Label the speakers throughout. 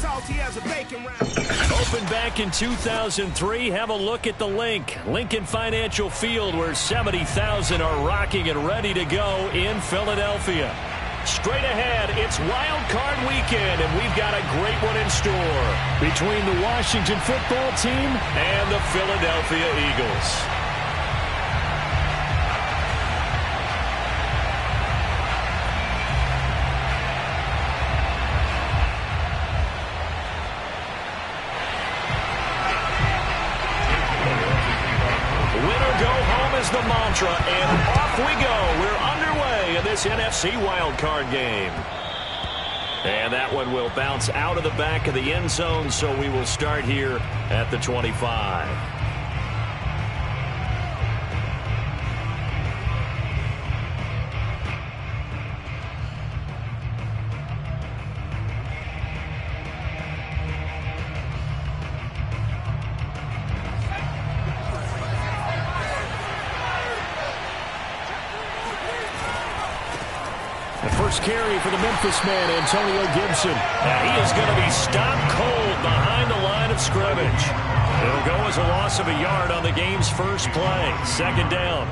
Speaker 1: salty as a bacon wrap.
Speaker 2: Opened back in 2003. Have a look at the link. Lincoln Financial Field, where 70,000 are rocking and ready to go in Philadelphia. Straight ahead, it's Wild Card Weekend, and we've got a great one in store between the Washington football team and the Philadelphia Eagles. The mantra, and off we go. We're underway in this NFC wildcard game. And that one will bounce out of the back of the end zone, so we will start here at the 25. First carry for the Memphis man, Antonio Gibson. And he is going to be stopped cold behind the line of scrimmage. It'll go as a loss of a yard on the game's first play. Second down.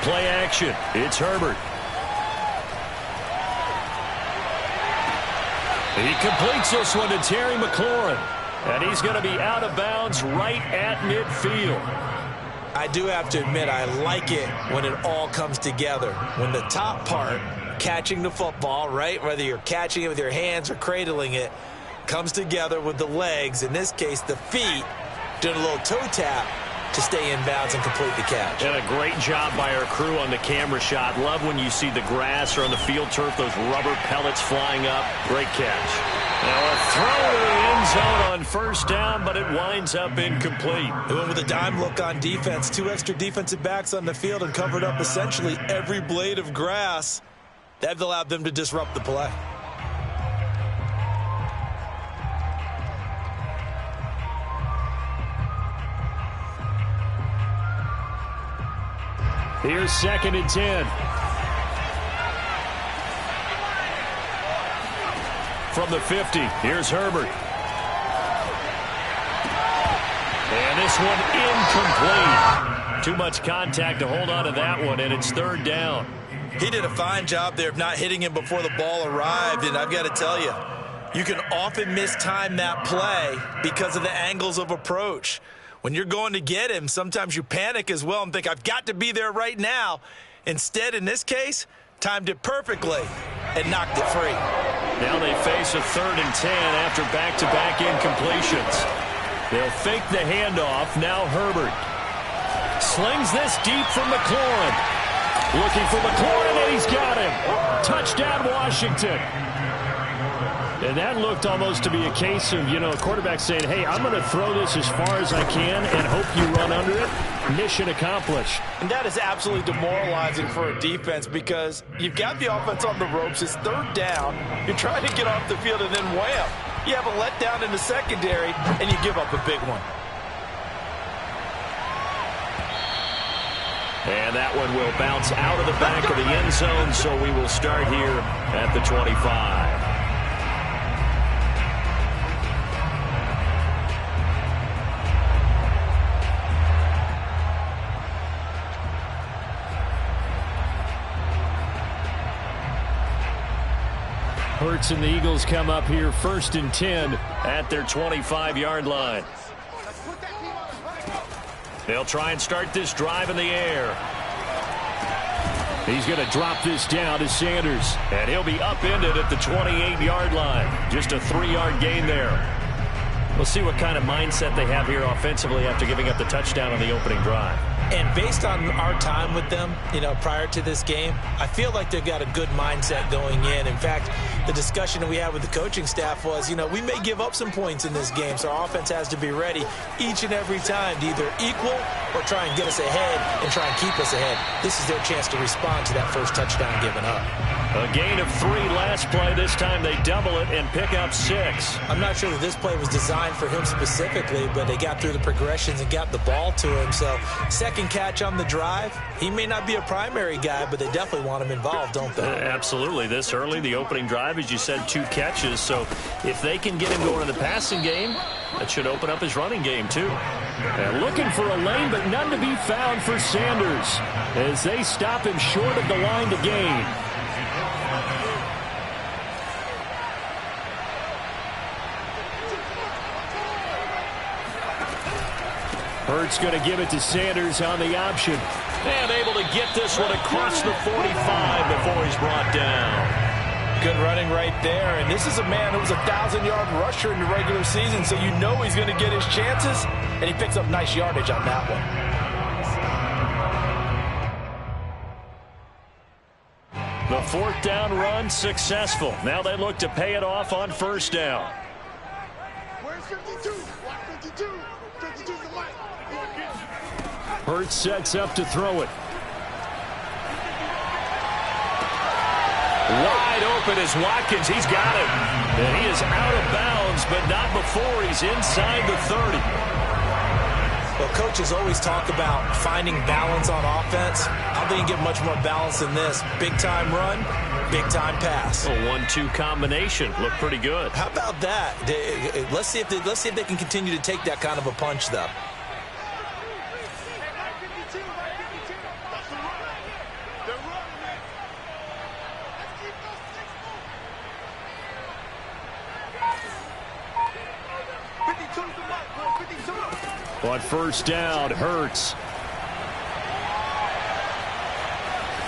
Speaker 2: Play action. It's Herbert. He completes this one to Terry McLaurin. And he's going to be out of bounds right at midfield.
Speaker 3: I do have to admit, I like it when it all comes together. When the top part, catching the football, right, whether you're catching it with your hands or cradling it, comes together with the legs, in this case the feet, doing a little toe tap to stay in bounds and complete the catch. And a great job by our crew on the camera shot. Love when you see the grass or on the field turf, those rubber pellets flying up. Great catch. Now a throw to the end zone on first down, but it winds up incomplete. They went with a dime look on defense. 2 extra defensive backs on the field and covered up essentially every blade of grass. That allowed them to disrupt the play.
Speaker 2: Here's 2nd and 10. From the 50, here's Herbert. And this one incomplete. Too much contact to hold on to that one, and it's 3rd down.
Speaker 3: He did a fine job there of not hitting him before the ball arrived, and I've got to tell you, you can often mistime that play because of the angles of approach. When you're going to get him, sometimes you panic as well and think, I've got to be there right now. Instead, in this case, timed it perfectly and knocked it free.
Speaker 2: Now they face a 3rd and 10 after back-to-back incompletions. They'll fake the handoff. Now Herbert slings this deep for McLaurin. Looking for McLaurin, and he's got him. Touchdown, Washington. And that looked almost to be a case of, a quarterback saying, hey, I'm going to throw this as far as I can and hope you run under it. Mission accomplished.
Speaker 3: And that is absolutely demoralizing for a defense because you've got the offense on the ropes. It's 3rd down. You're trying to get off the field, and then wham, you have a letdown in the secondary, and you give up a big one.
Speaker 2: And that one will bounce out of the back of the end zone, so we will start here at the 25. Hurts and the Eagles come up here 1st and 10 at their 25-yard line. They'll try and start this drive in the air. He's going to drop this down to Sanders, and he'll be upended at the 28-yard line. Just a 3-yard gain there. We'll see what kind of mindset they have here offensively after giving up the touchdown on the opening drive.
Speaker 3: And based on our time with them, prior to this game, I feel like they've got a good mindset going in. In fact, the discussion that we had with the coaching staff was, we may give up some points in this game, so our offense has to be ready each and every time to either equal or try and get us ahead and try and keep us ahead. This is their chance to respond to that first touchdown given up.
Speaker 2: A gain of 3 last play. This time they double it and pick up 6.
Speaker 3: I'm not sure that this play was designed for him specifically, but they got through the progressions and got the ball to him. So second catch on the drive. He may not be a primary guy, but they definitely want him involved, don't they?
Speaker 2: Absolutely. This early, the opening drive, as you said, 2 catches. So if they can get him going in the passing game, that should open up his running game too. And looking for a lane, but none to be found for Sanders as they stop him short of the line to gain. Hurts going to give it to Sanders on the option. And able to get this one across the 45 before he's brought down.
Speaker 3: Good running right there. And this is a man who was a 1,000-yard rusher in the regular season, so you know he's going to get his chances. And he picks up nice yardage on that
Speaker 2: one. The 4th down run successful. Now they look to pay it off on 1st down.
Speaker 1: Where's 52? 52. 52's the mic.
Speaker 2: Hurts sets up to throw it. Wide open is Watkins. He's got it. And he is out of bounds, but not before he's inside the 30.
Speaker 3: Well, coaches always talk about finding balance on offense. I don't think you can get much more balance than this. Big-time run, big-time pass.
Speaker 2: A 1-2 combination. Looked pretty good.
Speaker 3: How about that? Let's see if they can continue to take that kind of a punch, though.
Speaker 2: On 1st down, Hurts.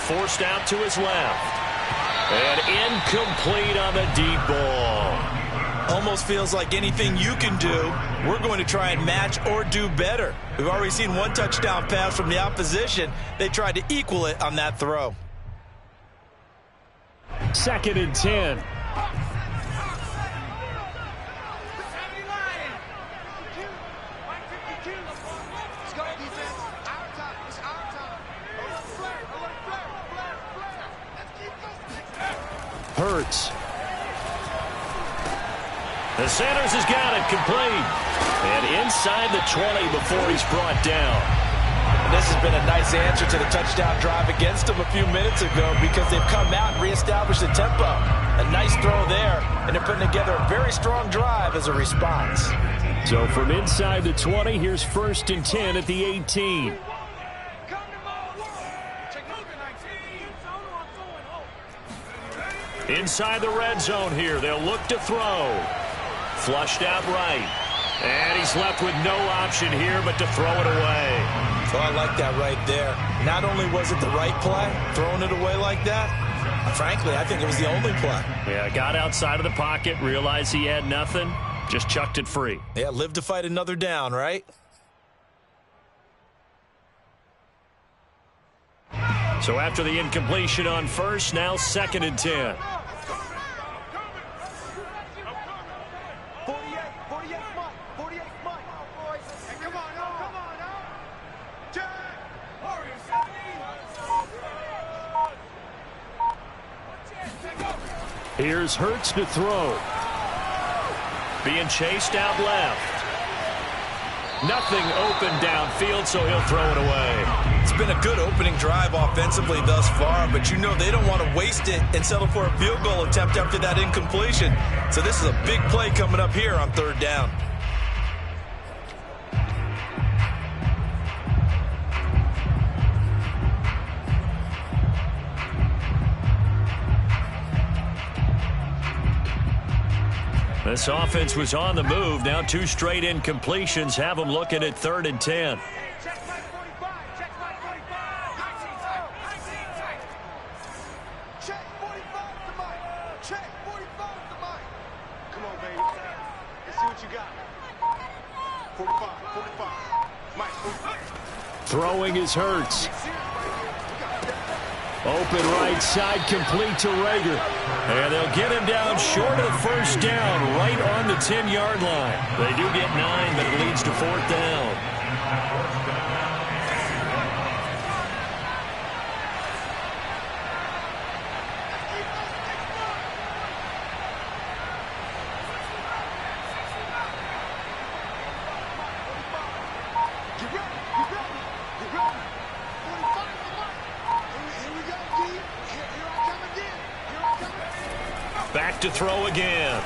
Speaker 2: Forced out to his left. And incomplete on the deep ball.
Speaker 3: Almost feels like anything you can do, we're going to try and match or do better. We've already seen 1 touchdown pass from the opposition. They tried to equal it on that throw.
Speaker 2: 2nd and 10. Hurts. The Sanders has got it complete. And inside the 20 before he's brought down.
Speaker 3: And this has been a nice answer to the touchdown drive against them a few minutes ago because they've come out and reestablished the tempo. A nice throw there, and they're putting together a very strong drive as a response.
Speaker 2: So from inside the 20, here's 1st and 10 at the 18. Inside the red zone here. They'll look to throw. Flushed out right. And he's left with no option here but to throw it away.
Speaker 3: So I like that right there. Not only was it the right play, throwing it away like that, frankly, I think it was the only play.
Speaker 2: Yeah, got outside of the pocket, realized he had nothing, just chucked it free.
Speaker 3: Yeah, live to fight another down, right?
Speaker 2: So after the incompletion on 1st, now 2nd and 10. Here's Hurts to throw. Being chased out left. Nothing open downfield, so he'll throw it away.
Speaker 3: It's been a good opening drive offensively thus far, but you know they don't want to waste it and settle for a field goal attempt after that incompletion. So this is a big play coming up here on 3rd down.
Speaker 2: This offense was on the move. Now 2 straight incompletions have them looking at 3rd and 10. Throwing is Hurts. Open right side, complete to Rager. And they'll get him down short of the 1st down, right on the 10-yard line. They do get 9, but it leads to 4th down. Back to throw again.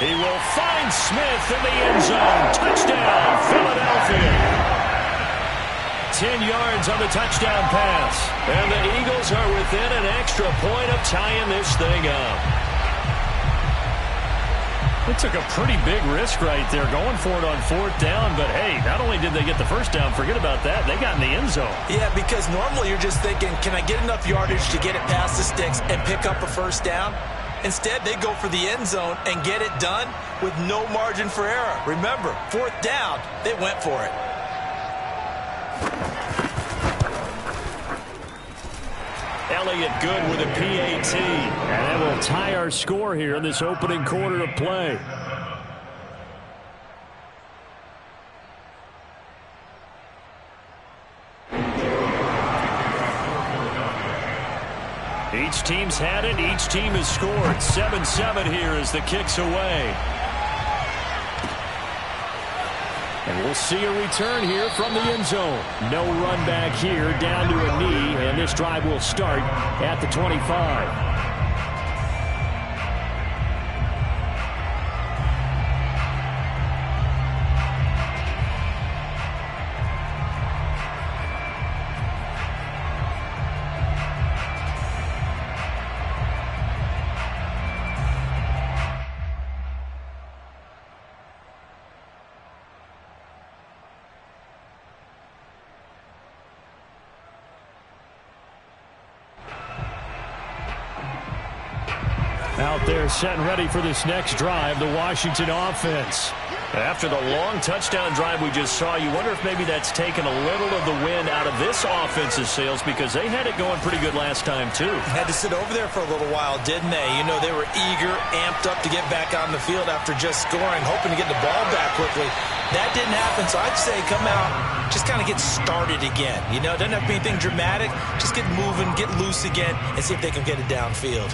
Speaker 2: He will find Smith in the end zone. Touchdown, Philadelphia. 10 yards on the touchdown pass. And the Eagles are within an extra point of tying this thing up. It took a pretty big risk right there going for it on 4th down. But, hey, not only did they get the first down, forget about that, they got in the end zone.
Speaker 3: Yeah, because normally you're just thinking, can I get enough yardage to get it past the sticks and pick up a first down? Instead, they go for the end zone and get it done with no margin for error. Remember, 4th down, they went for it.
Speaker 2: Elliott good with a PAT. And that will tie our score here in this opening quarter of play. Each team's had it. Each team has scored. 7-7 here as the kick's away. And we'll see a return here from the end zone. No run back here, down to a knee, and this drive will start at the 25. Out there set and ready for this next drive, the Washington offense. After the long touchdown drive we just saw, you wonder if maybe that's taken a little of the wind out of this offense's sails because they had it going pretty good last time too.
Speaker 3: Had to sit over there for a little while, didn't they? You know, they were eager, amped up to get back on the field after just scoring, hoping to get the ball back quickly. That didn't happen, so I'd say come out, just kind of get started again. You know, it doesn't have to be anything dramatic. Just get moving, get loose again, and see if they can get it downfield.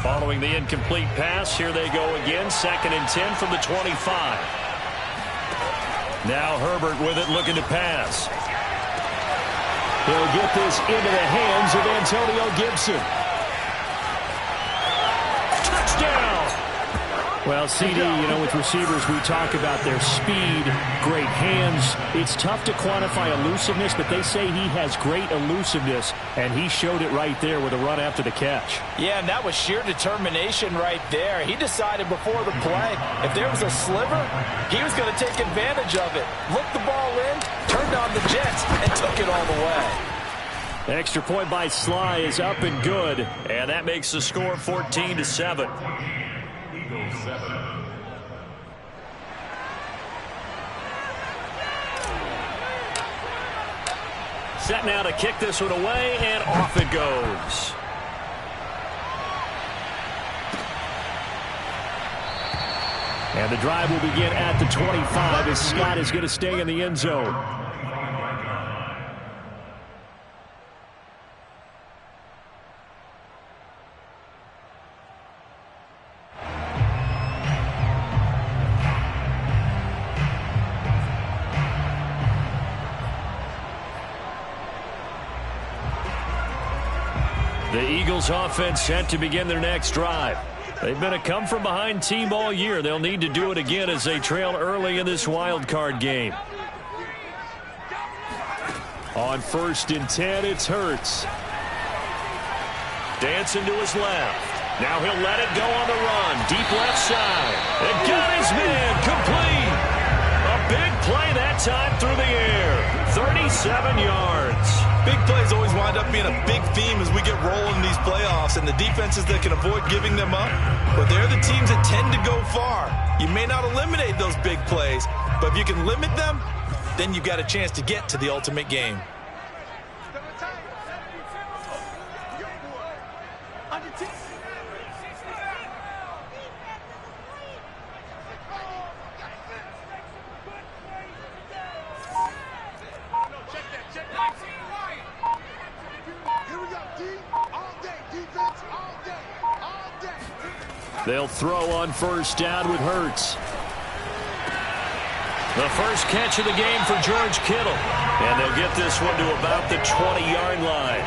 Speaker 2: Following the incomplete pass, here they go again. 2nd and 10 from the 25. Now Herbert with it, looking to pass. He'll get this into the hands of Antonio Gibson. Touchdown! Well, CD, you know, with receivers, we talk about their speed, great hands. It's tough to quantify elusiveness, but they say he has great elusiveness, and he showed it right there with a run after the catch.
Speaker 4: Yeah, and that was sheer determination right there. He decided before the play, if there was a sliver, he was going to take advantage of it. Looked the ball in, turned on the jets, and took it all the way.
Speaker 2: Extra point by Sly is up and good, and that makes the score 14-7. Set now to kick this one away, and off it goes. And the drive will begin at the 25 as Scott is going to stay in the end zone. The Eagles offense set to begin their next drive. They've been a come-from-behind team all year. They'll need to do it again as they trail early in this wild card game. On 1st and 10, it's Hurts. Dancing to his left. Now he'll let it go on the run. Deep left side. And got his man complete. A big play that time through the air. 37 yards.
Speaker 3: Big plays always wind up being a big theme as we get rolling in these playoffs, and the defenses that can avoid giving them up, but they're the teams that tend to go far. You may not eliminate those big plays, but if you can limit them, then you've got a chance to get to the ultimate game.
Speaker 2: They'll throw on first down with Hurts. The first catch of the game for George Kittle. And they'll get this one to about the 20-yard line.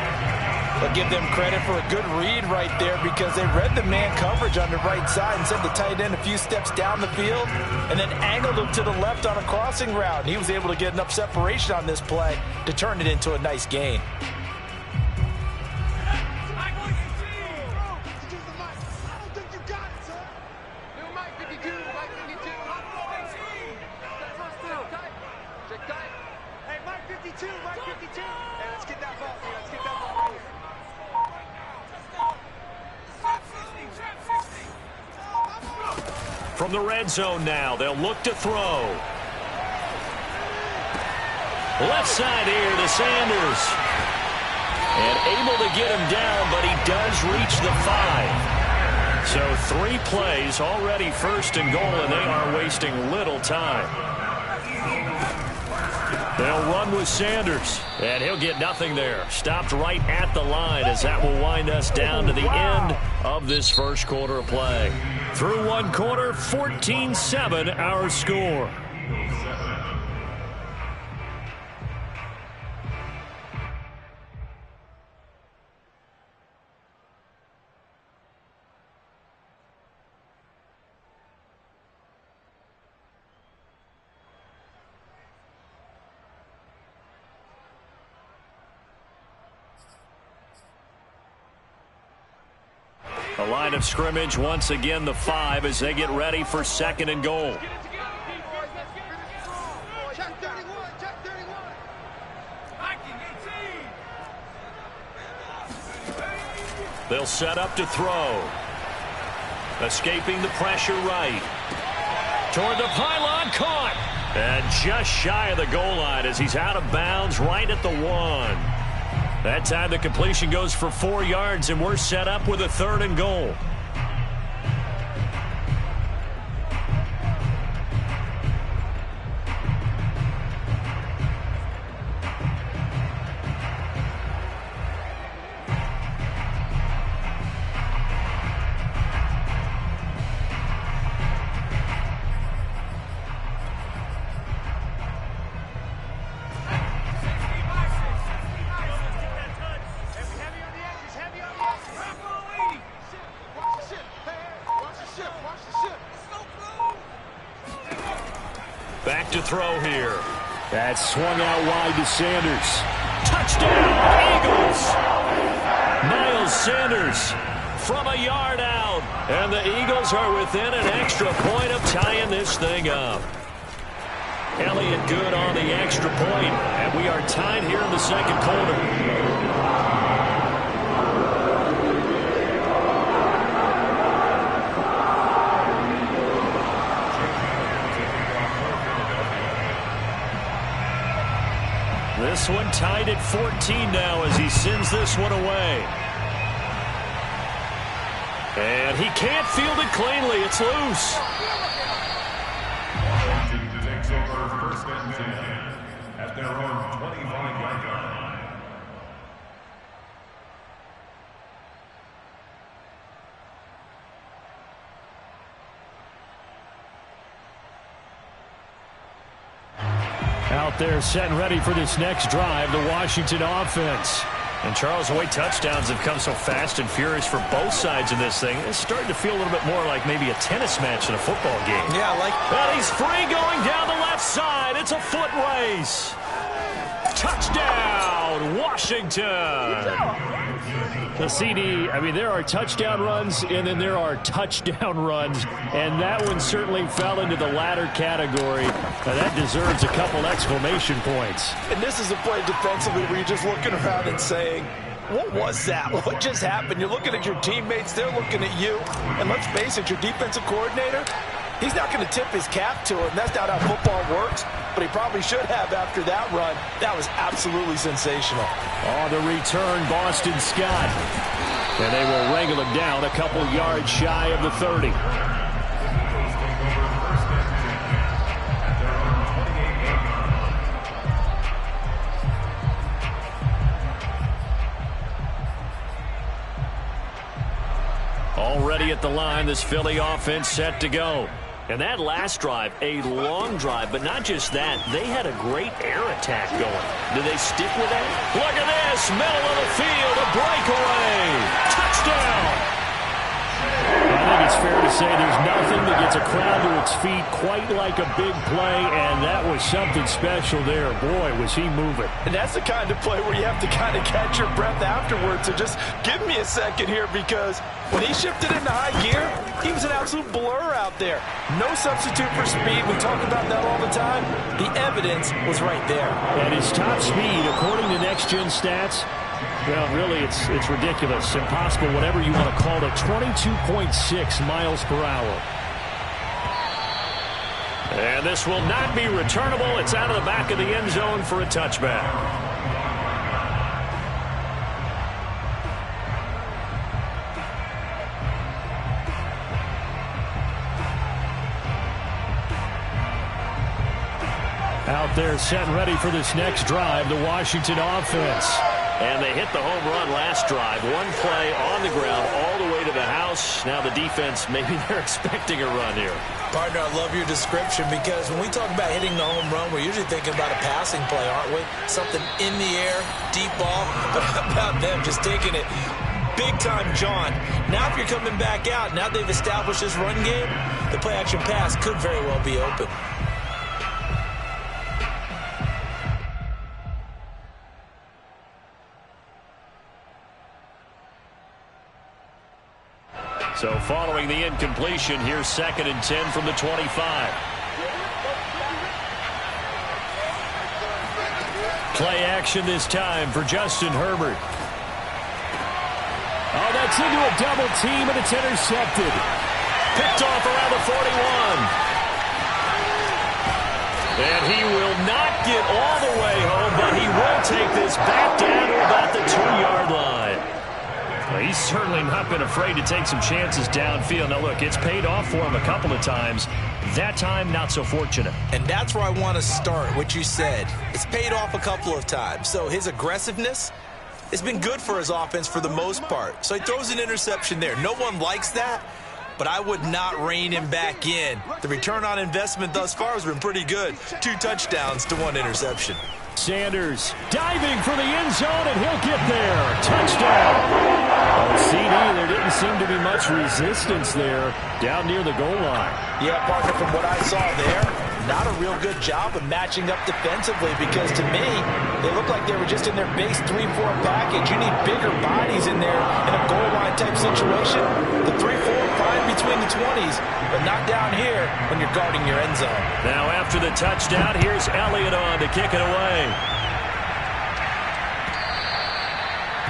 Speaker 4: But give them credit for a good read right there because they read the man coverage on the right side and sent the tight end a few steps down the field and then angled him to the left on a crossing route. And he was able to get enough separation on this play to turn it into a nice gain.
Speaker 2: From the red zone now, they'll look to throw. Left side here to Sanders. And able to get him down, but he does reach the 5. So 3 plays, already first and goal, and they are wasting little time. They'll run with Sanders, and he'll get nothing there. Stopped right at the line as that will wind us down to the end of this first quarter of play. Through one quarter, 14-7 our score. The line of scrimmage, once again, the 5 as they get ready for second and goal. They'll set up to throw. Escaping the pressure right. Toward the pylon, caught. And just shy of the goal line as he's out of bounds right at the 1. That time the completion goes for 4 yards, and we're set up with a third and goal. Back to throw here. That swung out wide to Sanders. Touchdown, Eagles! Miles Sanders from a yard out. And the Eagles are within an extra point of tying this thing up. Elliott good on the extra point. And we are tied here in the second quarter. This one tied at 14 now as he sends this one away. And he can't field it cleanly. It's loose.
Speaker 5: Washington takes over first and 10 at their own 25-yard line.
Speaker 2: Out there set and ready for this next drive, the Washington offense. And Charles, the way touchdowns have come so fast and furious for both sides of this thing, it's starting to feel a little bit more like maybe a tennis match than a football game.
Speaker 3: Yeah, like
Speaker 2: and he's free going down the left side. It's a foot race. Touchdown, Washington. The CD, I mean, there are touchdown runs, and then there are touchdown runs, and that one certainly fell into the latter category. Now, that deserves a couple exclamation points.
Speaker 4: And this is a play defensively where you're just looking around and saying, what was that? What just happened? You're looking at your teammates, they're looking at you, and let's face it, your defensive coordinator, he's not going to tip his cap to it. That's not how football works, but he probably should have after that run. That was absolutely sensational.
Speaker 2: On the return, Boston Scott. And they will wrangle him down a couple yards shy of the 30. ready at the line. This Philly offense set to go. And that last drive, a long drive, but not just that. They had a great air attack going. Do they stick with that? Look at this. Middle of the field, a breakaway. Touchdown. I think it's fair to say there's nothing that gets a crowd to its feet quite like a big play, and that was something special there. Boy, was he moving.
Speaker 4: And that's the kind of play where you have to kind of catch your breath afterwards. So just give me a second here, because when he shifted into high gear, he was an absolute blur out there. No substitute for speed. We talk about that all the time. The evidence was right there.
Speaker 2: And his top speed, according to Next Gen Stats, well, really, it's ridiculous, impossible, whatever you want to call it, 22.6 miles per hour. And this will not be returnable. It's out of the back of the end zone for a touchback. Out there set and ready for this next drive, the Washington offense. And they hit the home run last drive. One play on the ground all the way to the house. Now the defense, maybe they're expecting a run here.
Speaker 3: Partner, I love your description, because when we talk about hitting the home run, we're usually thinking about a passing play, aren't we? Something in the air, deep ball. But how about them just taking it big-time jaunt? Now if you're coming back out, now they've established this run game, the play-action pass could very well be open.
Speaker 2: So following the incompletion, here's 2nd and 10 from the 25. Play action this time for Justin Herbert. Oh, that's into a double team, and it's intercepted. Picked off around the 41. And he will not get all the way home, but he will take this back down to about the 2-yard line. Well, he's certainly not been afraid to take some chances downfield. Now, look, it's paid off for him a couple of times. That time, not so fortunate.
Speaker 3: And that's where I want to start, what you said. It's paid off a couple of times. So his aggressiveness has been good for his offense for the most part. So he throws an interception there. No one likes that, but I would not rein him back in. The return on investment thus far has been pretty good. 2 touchdowns to 1 interception.
Speaker 2: Sanders diving for the end zone, and he'll get there. Touchdown. On CD, there didn't seem to be much resistance there down near the goal line.
Speaker 4: Yeah, partner, from what I saw there, not a real good job of matching up defensively, because to me, they look like they were just in their base 3-4 package. You need bigger bodies in there in a goal line type situation. The 3-4 fine between the 20s, but not down here when you're guarding your end zone.
Speaker 2: Now after the touchdown, here's Elliott on to kick it away.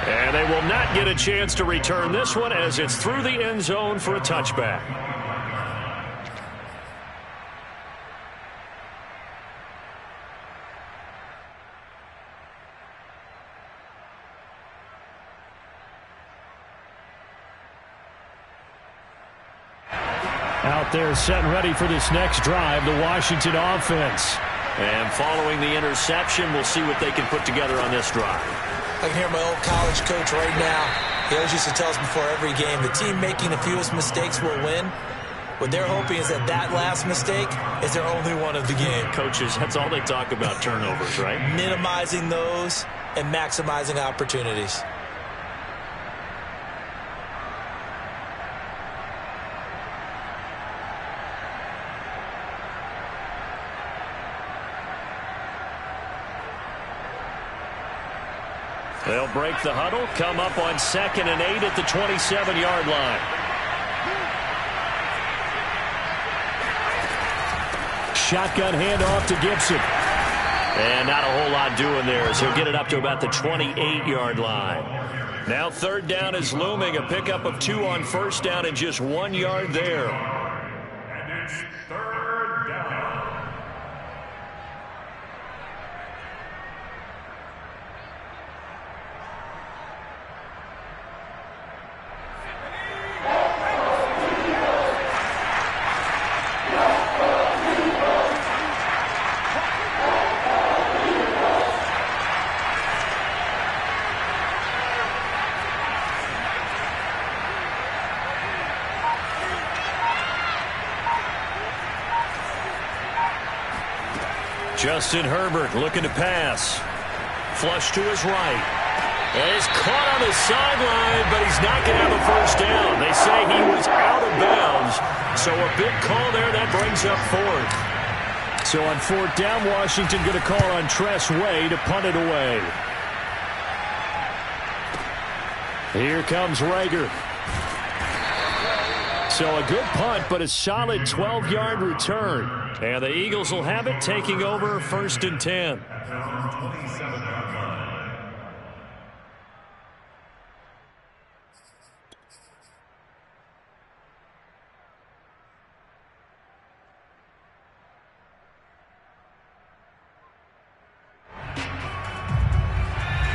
Speaker 2: And they will not get a chance to return this one, as it's through the end zone for a touchback. Out there set and ready for this next drive, the Washington offense. And following the interception, we'll see what they can put together on this drive.
Speaker 3: I can hear my old college coach right now. He always used to tell us before every game, the team making the fewest mistakes will win. What they're hoping is that that last mistake is their only one of the game.
Speaker 2: Coaches, that's all they talk about, turnovers, right?
Speaker 3: Minimizing those and maximizing opportunities.
Speaker 2: They'll break the huddle, come up on 2nd and 8 at the 27-yard line. Shotgun handoff to Gibson. And not a whole lot doing there, as he'll get it up to about the 28-yard line. Now 3rd down is looming, a pickup of 2 on 1st down and just 1 yard there.
Speaker 5: And it's 3rd down.
Speaker 2: Justin Herbert looking to pass. Flush to his right. And he's caught on the sideline, but he's not going to have a first down. They say he was out of bounds. So a big call there. That brings up 4th. So on 4th down, Washington going to call on Tress Way to punt it away. Here comes Rager. So a good punt, but a solid 12-yard return. And the Eagles will have it, taking over 1st and 10.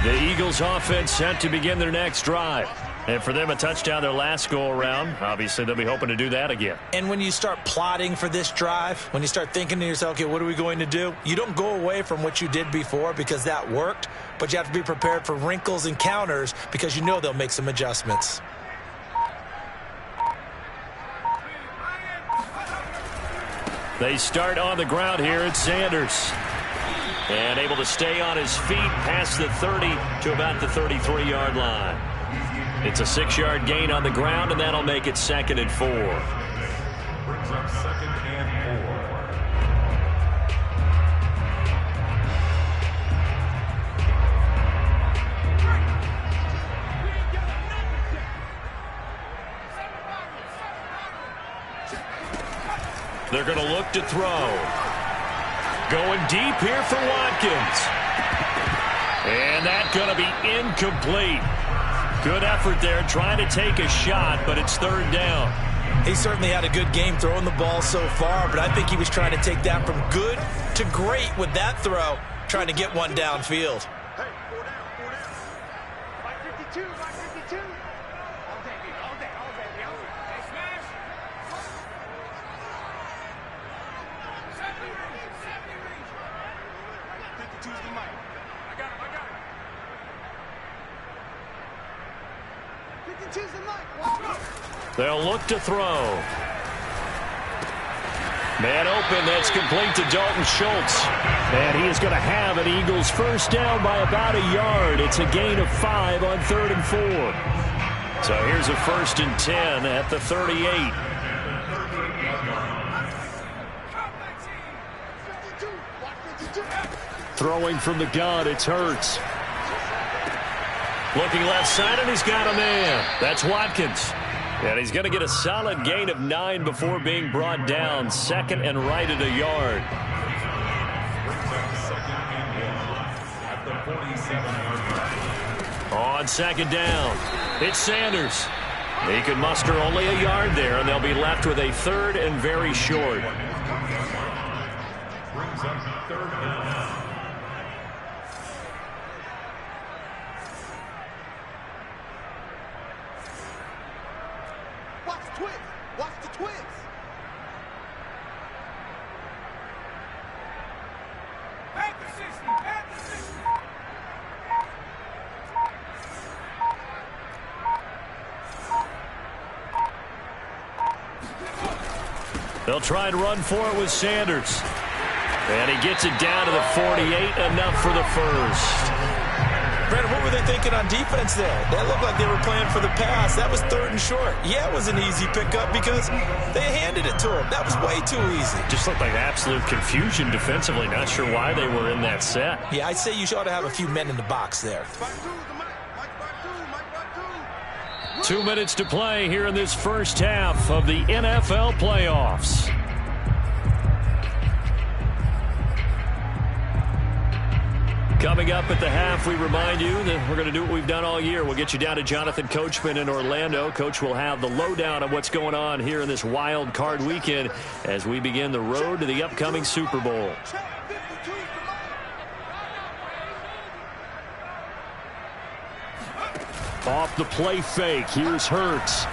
Speaker 2: The Eagles offense set to begin their next drive. And for them, a touchdown their last go-around. Obviously, they'll be hoping to do that again.
Speaker 3: And when you start plotting for this drive, when you start thinking to yourself, okay, what are we going to do? You don't go away from what you did before because that worked, but you have to be prepared for wrinkles and counters because you know they'll make some adjustments.
Speaker 2: They start on the ground here at Sanders. And able to stay on his feet past the 30 to about the 33-yard line. It's a 6-yard gain on the ground, and that'll make it 2nd and 4.
Speaker 5: Brings up 2nd and 4.
Speaker 2: They're going to look to throw. Going deep here for Watkins. And that's going to be incomplete. Good effort there, trying to take a shot, but it's 3rd down.
Speaker 3: He certainly had a good game throwing the ball so far, but I think he was trying to take that from good to great with that throw, trying to get one downfield.
Speaker 1: Hey, 4 down, 4 down. 552, 552. All day, all day, all day. Hey, smash. 52's the mic. I got him, I got him. 52's the mic. Watch out.
Speaker 2: They'll look to throw. Man open, that's complete to Dalton Schultz. And he is going to have an Eagles first down by about a yard. It's a gain of 5 on 3rd and 4. So here's a 1st and 10 at the 38.
Speaker 1: 52, watch 52.
Speaker 2: Throwing from the gun, it's Hurts. Looking left side, and he's got a man. That's Watkins. And he's going to get a solid gain of 9 before being brought down. 2nd and right at a yard. On 2nd down, it's Sanders. He can muster only a yard there, and they'll be left with a 3rd and very short.
Speaker 5: Brings up 3rd down.
Speaker 1: Watch the twins. Watch the twins. Back to 60. Back to 60.
Speaker 2: They'll try and run for it with Sanders. And he gets it down to the 48, enough for the first.
Speaker 3: Brandon, what were they thinking on defense there? That looked like they were playing for the pass. That was 3rd and short. Yeah, it was an easy pickup because they handed it to him. That was way too easy.
Speaker 2: Just looked like absolute confusion defensively. Not sure why they were in that set.
Speaker 3: Yeah, I'd say you ought to have a few men in the box there.
Speaker 2: 2 minutes to play here in this first half of the NFL playoffs. Coming up at the half, we remind you that we're going to do what we've done all year. We'll get you down to Jonathan Coachman in Orlando. Coach will have the lowdown on what's going on here in this wild card weekend as we begin the road to the upcoming Super Bowl. Off the play fake, here's Hurts.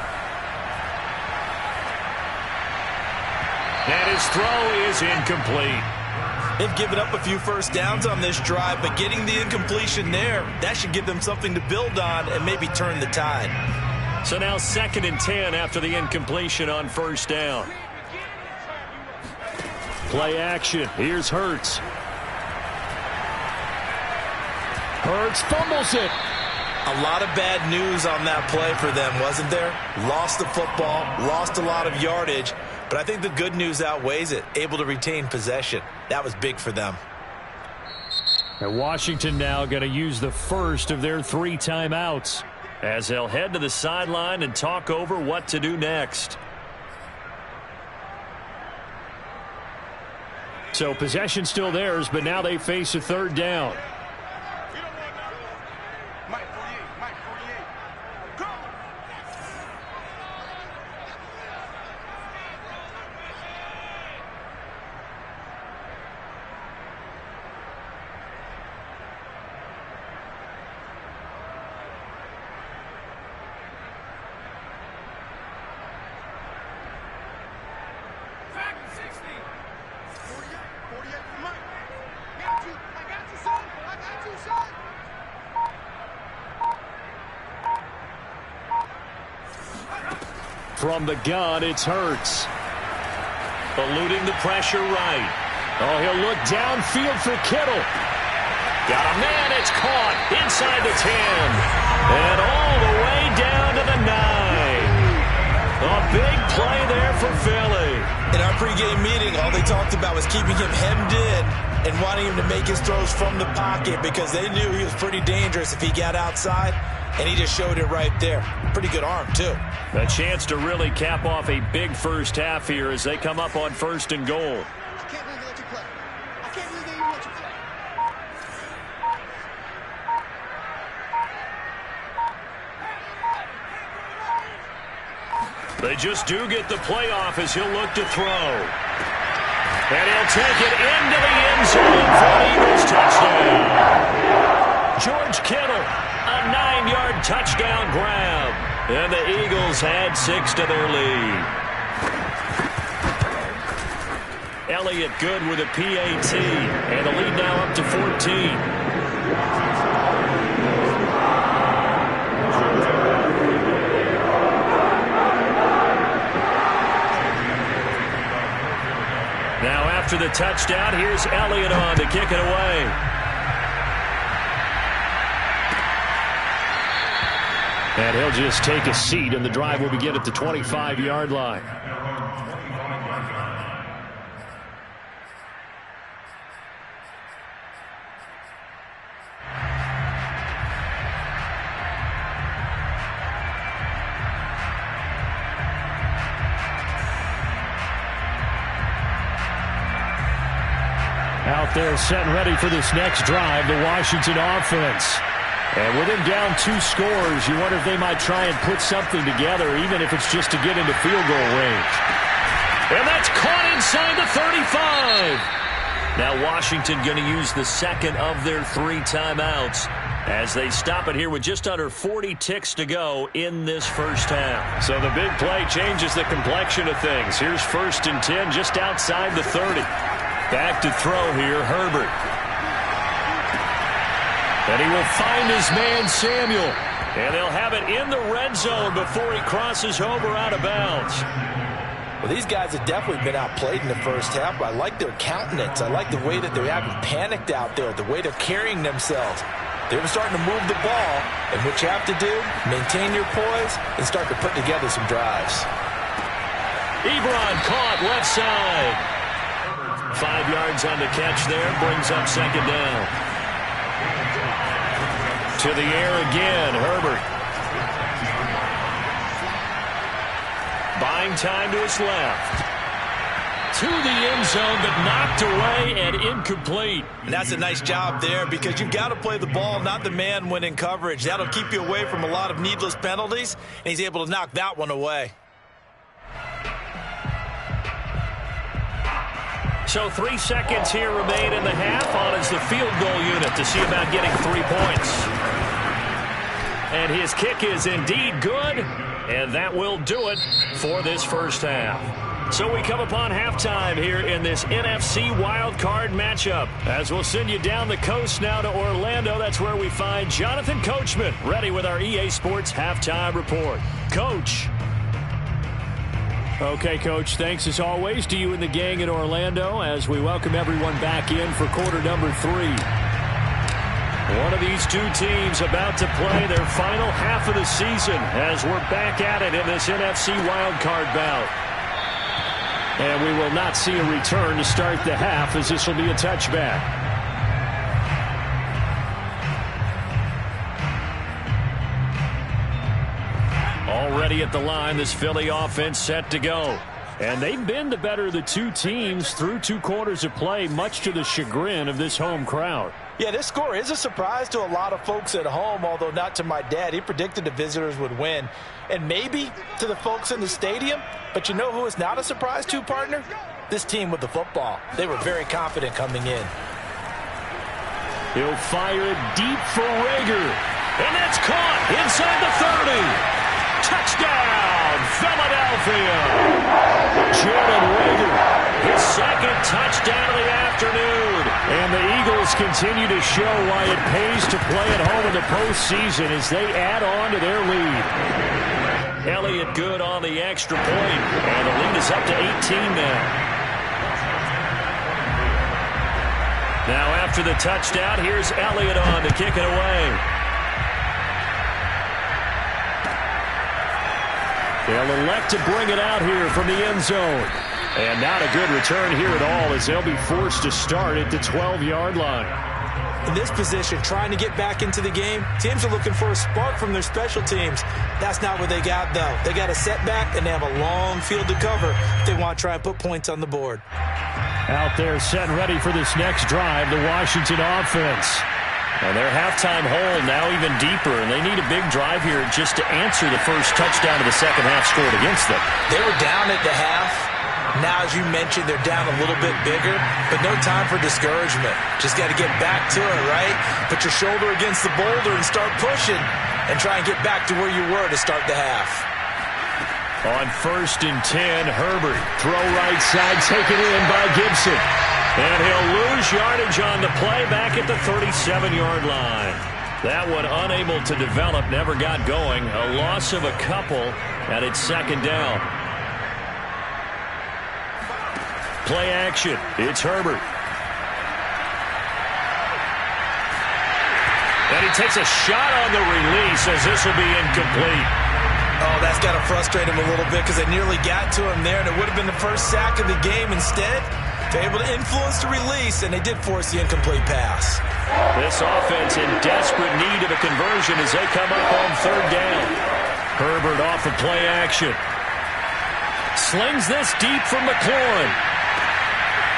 Speaker 2: And his throw is incomplete.
Speaker 3: They've given up a few first downs on this drive, but getting the incompletion there, that should give them something to build on and maybe turn the tide.
Speaker 2: So now 2nd and 10 after the incompletion on first down. Play action. Here's Hurts. Hurts fumbles it.
Speaker 3: A lot of bad news on that play for them, wasn't there? Lost the football, lost a lot of yardage, but I think the good news outweighs it. Able to retain possession. That was big for them.
Speaker 2: And Washington now going to use the first of their 3 timeouts as they'll head to the sideline and talk over what to do next. So possession still theirs, but now they face a 3rd down. From the gun, it's Hurts. Eluding the pressure right. Oh, he'll look downfield for Kittle. Got a man, it's caught inside the 10. And all the way down to the 9. A big play there for Philly.
Speaker 3: In our pregame meeting, all they talked about was keeping him hemmed in and wanting him to make his throws from the pocket because they knew he was pretty dangerous if he got outside. And he just showed it right there. Pretty good arm, too.
Speaker 2: A chance to really cap off a big first half here as they come up on 1st and goal.
Speaker 1: I can't believe they let you play. I can't believe they even let you play.
Speaker 2: They just do get the playoff as he'll look to throw. And he'll take it into the end zone for an Eagles touchdown. George Kittle, a 9-yard touchdown grab. And the Eagles add 6 to their lead. Elliott good with a PAT. And the lead now up to 14. Now after the touchdown, here's Elliott on to kick it away. And he'll just take a seat, and the drive will begin at the 25-yard line. Out there set and ready for this next drive, the Washington offense. And with him down 2 scores, you wonder if they might try and put something together, even if it's just to get into field goal range. And that's caught inside the 35. Now Washington going to use the second of their 3 timeouts as they stop it here with just under 40 ticks to go in this first half. So the big play changes the complexion of things. Here's 1st and 10 just outside the 30. Back to throw here, Herbert. And he will find his man, Samuel. And they'll have it in the red zone before he crosses over out of bounds.
Speaker 3: Well, these guys have definitely been outplayed in the first half, but I like their countenance. I like the way that they're having panicked out there, the way they're carrying themselves. They're starting to move the ball, and what you have to do, maintain your poise and start to put together some drives.
Speaker 2: Ebron caught left side. 5 yards on the catch there, brings up 2nd down. To the air again, Herbert. Buying time to his left. To the end zone, but knocked away and incomplete.
Speaker 3: And that's a nice job there because you've got to play the ball, not the man when in coverage. That'll keep you away from a lot of needless penalties, and he's able to knock that one away.
Speaker 2: So 3 seconds here remain in the half. On is the field goal unit to see about getting 3 points. And his kick is indeed good, and that will do it for this first half. So we come upon halftime here in this NFC wildcard matchup. As we'll send you down the coast now to Orlando, that's where we find Jonathan Coachman ready with our EA Sports halftime report. Coach. Okay, Coach, thanks as always to you and the gang in Orlando as we welcome everyone back in for quarter number 3. One of these two teams about to play their final half of the season as we're back at it in this NFC wildcard bout. And we will not see a return to start the half, as this will be a touchback. Already at the line, this Philly offense set to go. And they've been the better of the two teams through 2 quarters of play, much to the chagrin of this home crowd.
Speaker 4: Yeah, this score is a surprise to a lot of folks at home, although not to my dad. He predicted the visitors would win. And maybe to the folks in the stadium. But you know who is not a surprise to, partner? This team with the football. They were very confident coming in.
Speaker 2: He'll fire it deep for Reagor. And that's caught inside the 30. Touchdown, Philadelphia. Jalen Reagor, his second touchdown of the afternoon. And the Eagles continue to show why it pays to play at home in the postseason as they add on to their lead. Elliott good on the extra point, and the lead is up to 18 now. Now after the touchdown, here's Elliott on to kick it away. They'll elect to bring it out here from the end zone. And not a good return here at all, as they'll be forced to start at the 12-yard line.
Speaker 4: In this position, trying to get back into the game, teams are looking for a spark from their special teams. That's not what they got, though. They got a setback, and they have a long field to cover if they want to try and put points on the board.
Speaker 2: Out there set and ready for this next drive, the Washington offense. And their halftime hole now even deeper, and they need a big drive here just to answer the first touchdown of the second half scored against them.
Speaker 4: They were down at the half. Now, as you mentioned, they're down a little bit bigger, but no time for discouragement. Just got to get back to it, right? Put your shoulder against the boulder and start pushing and try and get back to where you were to start the half.
Speaker 2: On 1st and 10, Herbert. Throw right side, taken in by Gibson. And he'll lose yardage on the play back at the 37-yard line. That one unable to develop, never got going. A loss of a couple, and it's second down. Play action. It's Herbert. And he takes a shot on the release as this will be incomplete.
Speaker 4: Oh, that's got to frustrate him a little bit because they nearly got to him there, and it would have been the first sack of the game. Instead, they're able to influence the release, and they did force the incomplete pass.
Speaker 2: This offense in desperate need of a conversion as they come up on 3rd down. Herbert off of play action. Slings this deep from McLaurin.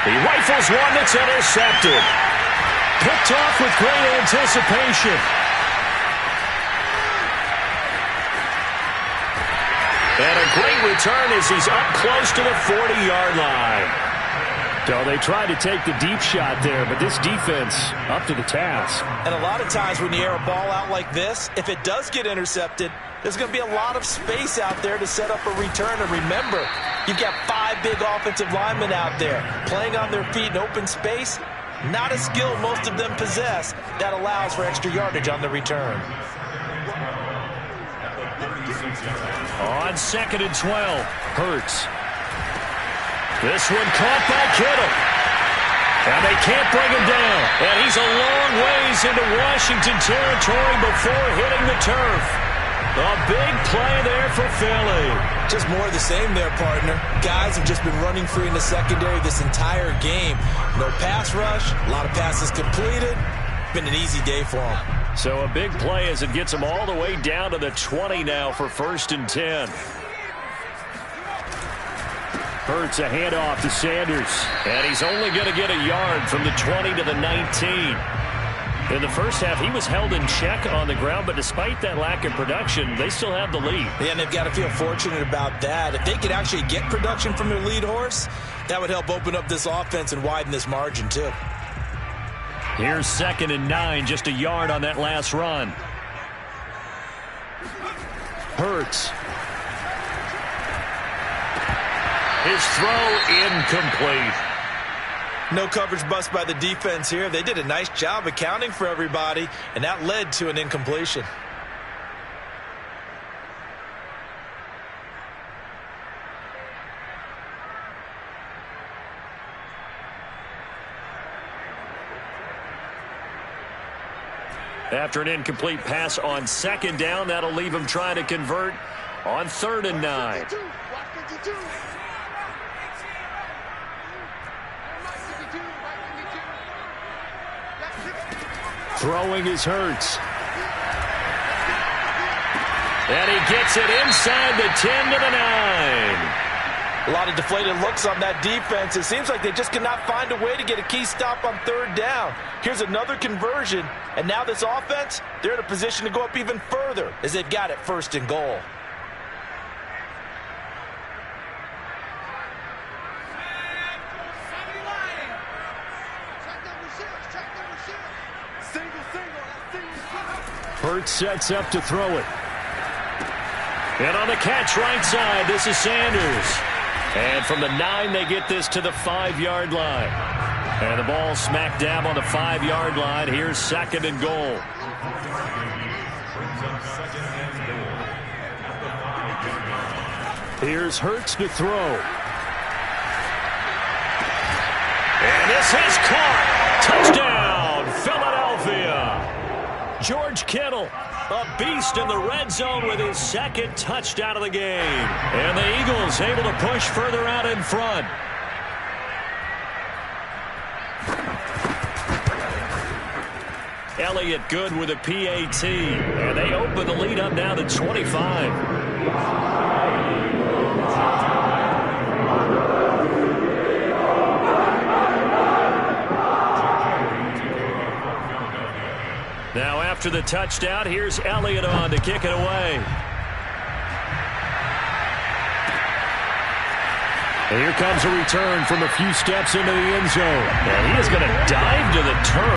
Speaker 2: He rifles one that's intercepted. Picked off with great anticipation. And a great return as he's up close to the 40-yard line. So they tried to take the deep shot there, but this defense up to the task.
Speaker 4: And a lot of times when you air a ball out like this, if it does get intercepted, there's going to be a lot of space out there to set up a return. And remember, you've got 5 big offensive linemen out there playing on their feet in open space. Not a skill most of them possess that allows for extra yardage on the return.
Speaker 2: On 2nd and 12, Hurts. This one caught by Kittle. And they can't bring him down. And he's a long ways into Washington territory before hitting the turf. A big play there for Philly.
Speaker 4: Just more of the same there, partner. Guys have just been running free in the secondary this entire game. No pass rush, a lot of passes completed. Been an easy day for them.
Speaker 2: So a big play as it gets them all the way down to the 20 now for 1st and 10. Hurts a handoff to Sanders. And he's only going to get a yard from the 20 to the 19. In the first half, he was held in check on the ground, but despite that lack of production, they still have the lead.
Speaker 4: Yeah, and they've got to feel fortunate about that. If they could actually get production from their lead horse, that would help open up this offense and widen this margin, too.
Speaker 2: Here's 2nd and 9, just a yard on that last run. Hurts. His throw incomplete.
Speaker 4: No coverage bust by the defense here. They did a nice job accounting for everybody, and that led to an incompletion.
Speaker 2: After an incomplete pass on second down, that'll leave him trying to convert on 3rd and 9. Throwing is Hurts. And he gets it inside the 10 to the 9.
Speaker 4: A lot of deflated looks on that defense. It seems like they just cannot find a way to get a key stop on 3rd down. Here's another conversion, and now this offense, they're in a position to go up even further as they've got it 1st and goal.
Speaker 2: Hurts sets up to throw it. And on the catch right side, this is Sanders. And from the 9, they get this to the 5-yard line. And the ball smack dab on the 5-yard line. Here's 2nd and goal. Here's Hurts to throw. And this is caught. Touchdown, Philadelphia. George Kittle, a beast in the red zone with his 2nd touchdown of the game. And the Eagles able to push further out in front. Elliott good with a PAT. And they open the lead up now to 25. Now after the touchdown, here's Elliott on to kick it away. And here comes a return from a few steps into the end zone. And he is going to dive to the turf.